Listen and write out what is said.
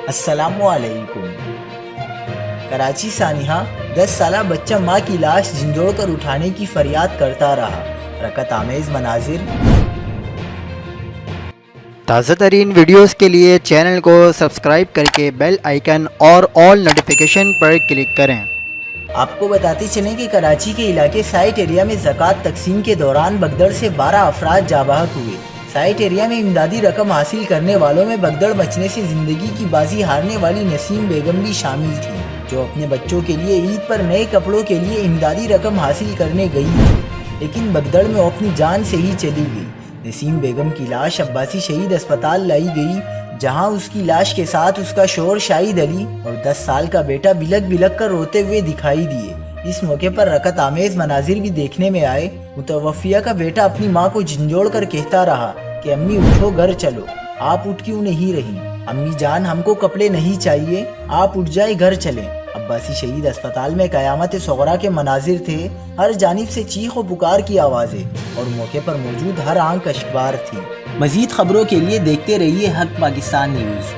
السلام علیکم۔ کراچی سانحہ 10 سالہ بچہ ماں کی لاش جھنجھوڑ کر اٹھانے کی فریاد کرتا رہا۔ حرکت آمیز مناظر۔ تازہ ترین ویڈیوز کے لیے چینل کو سبسکرائب کر کے بیل آئیکن اور آل نوٹیفیکیشن پر کلک کریں۔ آپ کو بتاتے چلیں کہ کراچی کے علاقے سائٹ ایریا میں زکوٰۃ تقسیم کے دوران بگدڑ سے 12 افراد جاں بحق ہوئے۔ سائٹ ایریا میں امدادی رقم حاصل کرنے والوں میں بگدڑ مچنے سے زندگی کی بازی ہارنے والی نسیم بیگم بھی شامل تھی، جو اپنے بچوں کے لیے عید پر نئے کپڑوں کے لیے امدادی رقم حاصل کرنے گئی تھی، لیکن بگدڑ میں اپنی جان سے ہی چلی گئی۔ نسیم بیگم کی لاش عباسی شہید اسپتال لائی گئی، جہاں اس کی لاش کے ساتھ اس کا شوہر شاہد علی اور 10 سال کا بیٹا بلک بلک کر روتے ہوئے دکھائی دیے۔ اس موقع پر حرکت آمیز مناظر بھی دیکھنے میں آئے۔ متوفیہ کا بیٹا اپنی ماں کو جھنجھوڑ کر کہتا رہا کہ امی اٹھو، گھر چلو، آپ اٹھ کیوں نہیں رہی؟ امی جان، ہم کو کپڑے نہیں چاہیے، آپ اٹھ جائے، گھر چلیں۔ عباسی شہید اسپتال میں قیامت صغریٰ کے مناظر تھے، ہر جانب سے چیخ و پکار کی آوازیں، اور موقع پر موجود ہر آنکھ اشکبار تھی۔ مزید خبروں کے لیے دیکھتے رہیے حق پاکستان نیوز۔